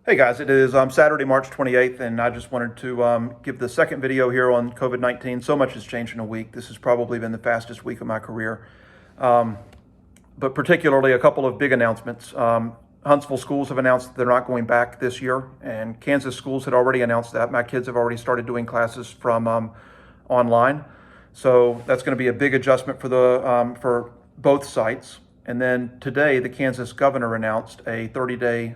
Hey guys, it is Saturday, March 28th, and I just wanted to give the second video here on COVID-19. So much has changed in a week. This has probably been the fastest week of my career, but particularly a couple of big announcements. Huntsville schools have announced that they're not going back this year, and Kansas schools had already announced that. My kids have already started doing classes from online, so that's going to be a big adjustment for both sites. And then today, the Kansas governor announced a 30-day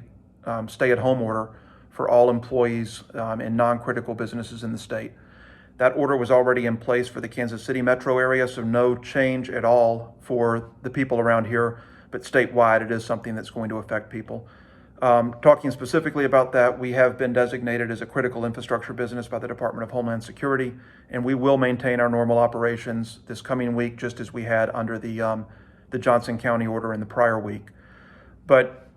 stay-at-home order for all employees in non-critical businesses in the state. That order was already in place for the Kansas City metro area, so no change at all for the people around here, but statewide it is something that's going to affect people. Talking specifically about that, we have been designated as a critical infrastructure business by the Department of Homeland Security, and we will maintain our normal operations this coming week, just as we had under the Johnson County order in the prior week. But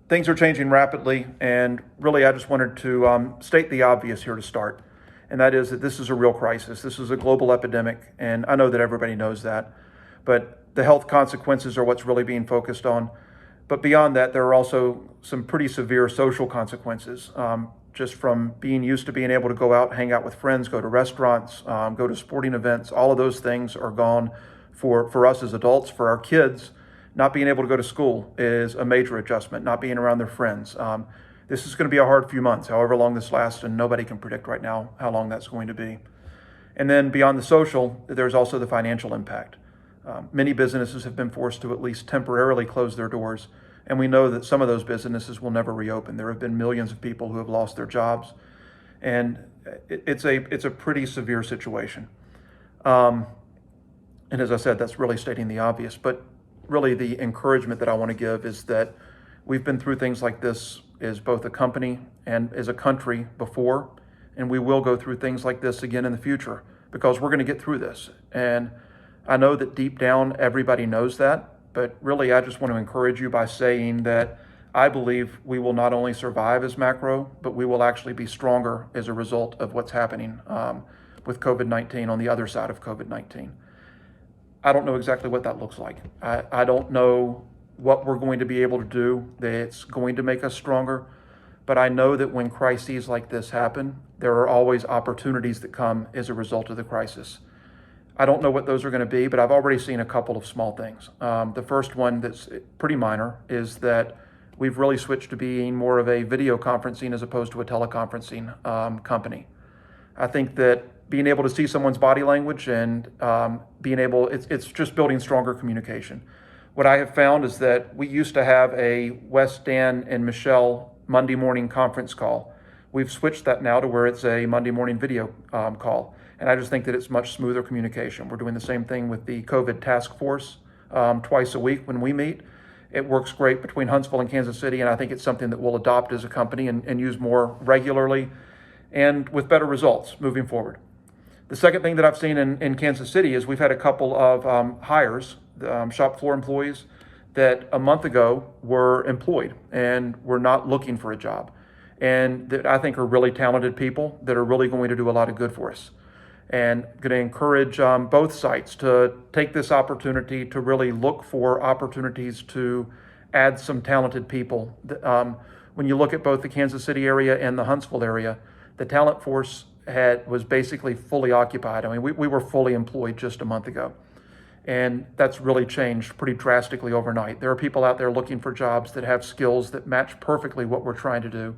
things are changing rapidly, and really I just wanted to state the obvious here to start, and that is that this is a real crisis. This is a global epidemic, and I know that everybody knows that, but the health consequences are what's really being focused on. But beyond that, there are also some pretty severe social consequences, just from being used to being able to go out, hang out with friends, go to restaurants, go to sporting events. All of those things are gone for us as adults. For our kids, not being able to go to school is a major adjustment, not being around their friends. This is going to be a hard few months, however long this lasts, and nobody can predict right now how long that's going to be. And then beyond the social, there's also the financial impact. Many businesses have been forced to at least temporarily close their doors, and we know that some of those businesses will never reopen. There have been millions of people who have lost their jobs, and it's a pretty severe situation. And as I said, that's really stating the obvious, but really the encouragement that I want to give is that we've been through things like this as both a company and as a country before, and we will go through things like this again in the future because we're going to get through this. And I know that deep down everybody knows that, but really I just want to encourage you by saying that I believe we will not only survive as Macro, but we will actually be stronger as a result of what's happening with COVID-19 on the other side of COVID-19. I don't know exactly what that looks like. I don't know what we're going to be able to do that's going to make us stronger, but I know that when crises like this happen, there are always opportunities that come as a result of the crisis. I don't know what those are going to be, but I've already seen a couple of small things. The first one that's pretty minor is that we've really switched to being more of a video conferencing as opposed to a teleconferencing company. I think that being able to see someone's body language and it's just building stronger communication. What I have found is that we used to have a Wes, Dan, and Michelle Monday morning conference call. We've switched that now to where it's a Monday morning video call. And I just think that it's much smoother communication. We're doing the same thing with the COVID task force twice a week when we meet. It works great between Huntsville and Kansas City, and I think it's something that we'll adopt as a company and use more regularly and with better results moving forward. The second thing that I've seen in Kansas City is we've had a couple of hires, shop floor employees, that a month ago were employed and were not looking for a job, and that I think are really talented people that are really going to do a lot of good for us. And going to encourage both sites to take this opportunity to really look for opportunities to add some talented people. When you look at both the Kansas City area and the Huntsville area, the talent force was basically fully occupied. I mean, we were fully employed just a month ago. And that's really changed pretty drastically overnight. There are people out there looking for jobs that have skills that match perfectly what we're trying to do.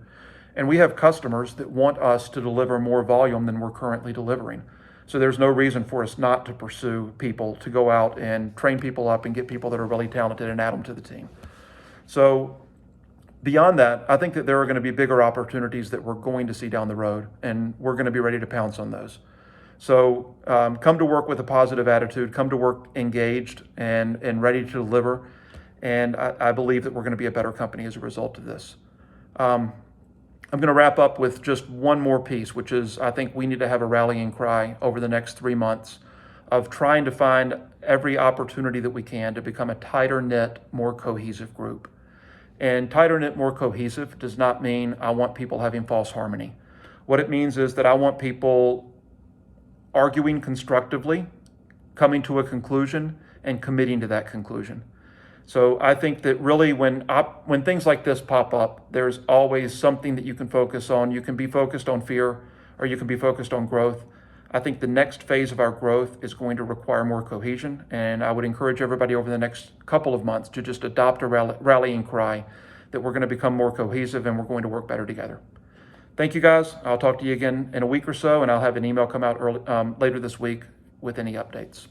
And we have customers that want us to deliver more volume than we're currently delivering. So there's no reason for us not to pursue people to go out and train people up and get people that are really talented and add them to the team. So beyond that, I think that there are going to be bigger opportunities that we're going to see down the road, and we're going to be ready to pounce on those. So come to work with a positive attitude, come to work engaged and ready to deliver. And I believe that we're going to be a better company as a result of this. I'm going to wrap up with just one more piece, which is I think we need to have a rallying cry over the next 3 months of trying to find every opportunity that we can to become a tighter knit, more cohesive group. And tighter knit, more cohesive does not mean I want people having false harmony. What it means is that I want people arguing constructively, coming to a conclusion, and committing to that conclusion. So I think that really when things like this pop up, there's always something that you can focus on. You can be focused on fear, or you can be focused on growth. I think the next phase of our growth is going to require more cohesion, and I would encourage everybody over the next couple of months to just adopt a rallying cry that we're going to become more cohesive and we're going to work better together. Thank you, guys. I'll talk to you again in a week or so, and I'll have an email come out later this week with any updates.